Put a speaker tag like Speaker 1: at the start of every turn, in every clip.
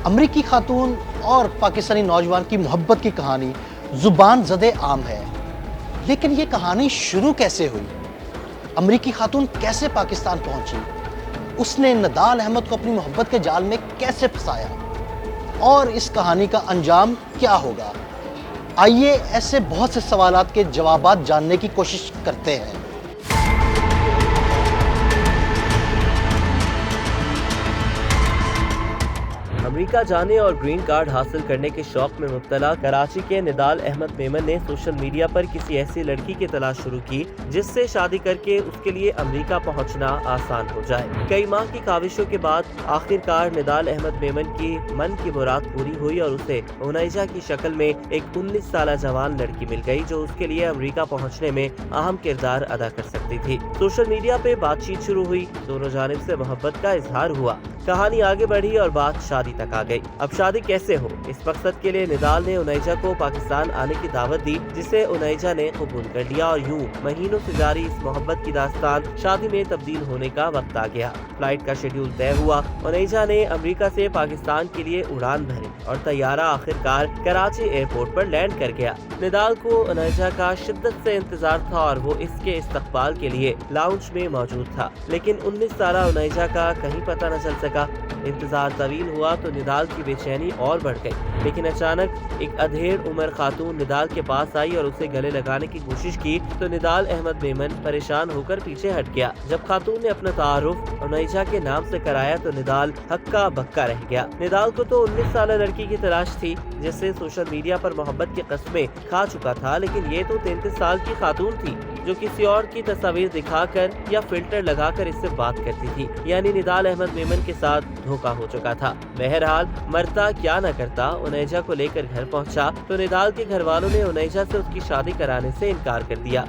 Speaker 1: امریکی خاتون اور پاکستانی نوجوان کی محبت کی کہانی زبان زدے عام ہے، لیکن یہ کہانی شروع کیسے ہوئی؟ امریکی خاتون کیسے پاکستان پہنچی؟ اس نے نڈال احمد کو اپنی محبت کے جال میں کیسے پھنسایا؟ اور اس کہانی کا انجام کیا ہوگا؟ آئیے ایسے بہت سے سوالات کے جوابات جاننے کی کوشش کرتے ہیں۔
Speaker 2: امریکہ جانے اور گرین کارڈ حاصل کرنے کے شوق میں مبتلا کراچی کے نڈال احمد میمن نے سوشل میڈیا پر کسی ایسی لڑکی کی تلاش شروع کی جس سے شادی کر کے اس کے لیے امریکہ پہنچنا آسان ہو جائے۔ کئی ماہ کی کاوشوں کے بعد آخر کار نڈال احمد میمن کی من کی مراد پوری ہوئی اور اسے اونیجا کی شکل میں ایک 19 سالہ جوان لڑکی مل گئی جو اس کے لیے امریکہ پہنچنے میں اہم کردار ادا کر سکتی تھی۔ سوشل میڈیا پہ بات چیت شروع ہوئی، دونوں جانب سے محبت کا اظہار ہوا، کہانی آگے بڑھی اور بات شادی تک آ گئی۔ اب شادی کیسے ہو، اس مقصد کے لیے نڈال نے اونیجا کو پاکستان آنے کی دعوت دی، جسے اونیجا نے قبول کر لیا اور یوں مہینوں سے جاری اس محبت کی داستان شادی میں تبدیل ہونے کا وقت آ گیا۔ فلائٹ کا شیڈول طے ہوا، اونیجا نے امریکہ سے پاکستان کے لیے اڑان بھری اور طیارہ آخر کار کراچی ایئرپورٹ پر لینڈ کر گیا۔ نڈال کو اونیجا کا شدت سے انتظار تھا اور وہ اس کے استقبال کے لیے لاؤنج میں موجود تھا، لیکن 19 سالہ اونیجا کا کہیں پتہ نہ چل سکا۔ انتظار طویل ہوا تو نڈال کی بے چینی اور بڑھ گئی، لیکن اچانک ایک ادھیڑ عمر خاتون نڈال کے پاس آئی اور اسے گلے لگانے کی کوشش کی تو نڈال احمد میمن پریشان ہو کر پیچھے ہٹ گیا۔ جب خاتون نے اپنا تعارف اونیجا کے نام سے کرایا تو نڈال ہکا بکا رہ گیا۔ نڈال کو تو 19 سالہ لڑکی کی تلاش تھی جس سے سوشل میڈیا پر محبت کی قسمیں کھا چکا تھا، لیکن یہ تو 33 سال کی خاتون تھی جو کسی اور کی تصاویر دکھا کر یا فلٹر لگا کر اس سے بات کرتی تھی، یعنی نڈال احمد میمن کے ساتھ دھوکا ہو چکا تھا۔ بہرحال مرتا کیا نہ کرتا، اونیجا کو لے کر گھر پہنچا تو نڈال کے گھر والوں نے اونیجا سے اس کی شادی کرانے سے انکار کر دیا۔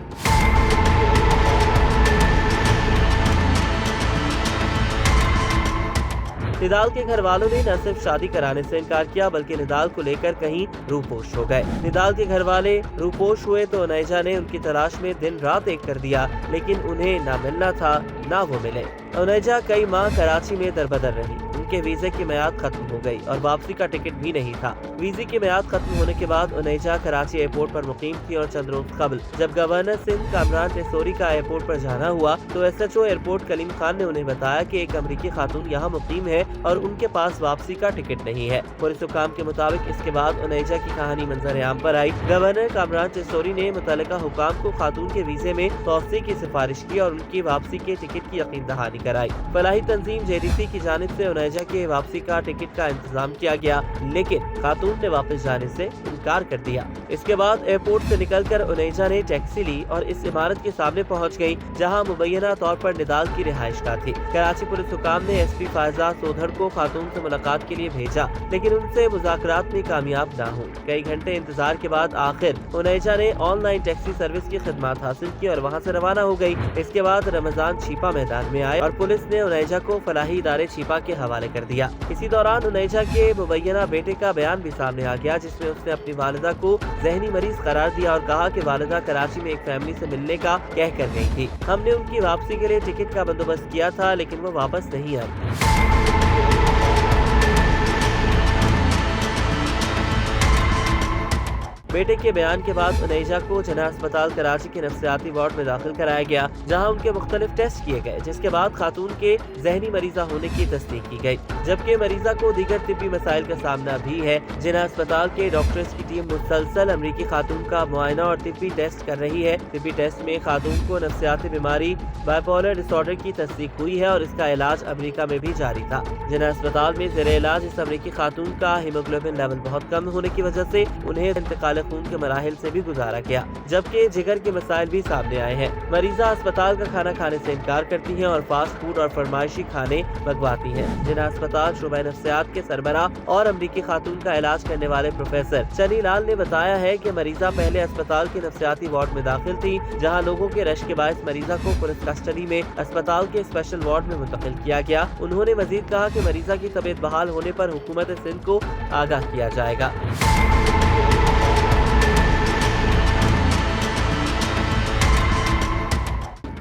Speaker 2: نڈال کے گھر والوں نے نہ صرف شادی کرانے سے انکار کیا بلکہ نڈال کو لے کر کہیں روپوش ہو گئے۔ نڈال کے گھر والے روپوش ہوئے تو اونیجا نے ان کی تلاش میں دن رات ایک کر دیا، لیکن انہیں نہ ملنا تھا نہ وہ ملے۔ اونیجا کئی ماہ کراچی میں دربدر رہی، ان کے ویزے کی میعاد ختم ہو گئی اور واپسی کا ٹکٹ بھی نہیں تھا۔ ویزے کی میعاد ختم ہونے کے بعد اونیجا کراچی ایئرپورٹ پر مقیم تھی اور چند روز قبل جب گورنر سندھ کامران ٹیسوری کا ایئرپورٹ پر جانا ہوا تو ایس ایچ او ایئرپورٹ کلیم خان نے انہیں بتایا کہ ایک امریکی خاتون یہاں مقیم ہے اور ان کے پاس واپسی کا ٹکٹ نہیں ہے۔ پولیس حکام کے مطابق اس کے بعد اونیجا کی کہانی منظر عام پر آئی۔ گورنر کامران ٹیسوری نے متعلقہ حکام کو خاتون کے ویزے میں توسیع کی سفارش کی اور ان کی واپسی کے ٹکٹ کی یقین دہانی کرائی۔ فلاحی تنظیم JDC کی جانب سے اونیجا کے واپسی کا ٹکٹ کا انتظام کیا گیا، لیکن خاتون نے واپس جانے سے انکار کر دیا۔ اس کے بعد ایئرپورٹ سے نکل کر اونیجا نے ٹیکسی لی اور اس عمارت کے سامنے پہنچ گئی جہاں مبینہ طور پر نڈال کی رہائش گاہ تھی۔ کراچی پولیس حکام نے SP فائزہ سودھڑ کو خاتون سے ملاقات کے لیے بھیجا، لیکن ان سے مذاکرات میں کامیاب نہ ہو۔ کئی گھنٹے انتظار کے بعد آخر اونیجا نے آن لائن ٹیکسی سروس کی خدمات حاصل کی اور وہاں سے روانہ ہو گئی۔ اس کے بعد رمضان چھیپا میدان میں آئے اور پولیس نے اونیجا کو فلاحی ادارے چھیپا کے حوالے کر دیا۔ اسی دوران اونیجا کے مبینہ بیٹے کا بیان بھی سامنے آ گیا جس میں اس نے اپنی والدہ کو ذہنی مریض قرار دیا اور کہا کہ والدہ کراچی میں ایک فیملی سے ملنے کا کہہ کر گئی تھی، ہم نے ان کی واپسی کے لیے ٹکٹ کا بندوبست کیا تھا لیکن وہ واپس نہیں آئی۔ بیٹے کے بیان کے بعد اونیجا کو جناح اسپتال کراچی کے نفسیاتی وارڈ میں داخل کرایا گیا جہاں ان کے مختلف ٹیسٹ کیے گئے، جس کے بعد خاتون کے ذہنی مریضہ ہونے کی تصدیق کی گئی، جبکہ مریضہ کو دیگر طبی مسائل کا سامنا بھی ہے۔ جناح اسپتال کے ڈاکٹرز کی ٹیم مسلسل امریکی خاتون کا معائنہ اور طبی ٹیسٹ کر رہی ہے۔ طبی ٹیسٹ میں خاتون کو نفسیاتی بیماری بائیپولر ڈس آرڈر کی تصدیق ہوئی ہے اور اس کا علاج امریکہ میں بھی جاری تھا۔ جناح اسپتال میں زیر علاج اس امریکی خاتون کا ہیموگلوبن لیول بہت کم ہونے کی وجہ سے انہیں انتقال خون کے مراحل سے بھی گزارا گیا، جبکہ جگر کے مسائل بھی سامنے آئے ہیں۔ مریضہ اسپتال کا کھانا کھانے سے انکار کرتی ہیں اور فاسٹ فوڈ اور فرمائشی کھانے منگواتی ہیں۔ جناح اسپتال شعبہ نفسیات کے سربراہ اور امریکی خاتون کا علاج کرنے والے پروفیسر چنی لال نے بتایا ہے کہ مریضہ پہلے اسپتال کے نفسیاتی وارڈ میں داخل تھی جہاں لوگوں کے رش کے باعث مریضہ کو پولیس کسٹڈی میں اسپتال کے اسپیشل وارڈ میں منتقل کیا گیا۔ انہوں نے مزید کہا کہ مریضہ کی طبیعت بحال ہونے پر حکومت سندھ کو آگاہ کیا جائے گا۔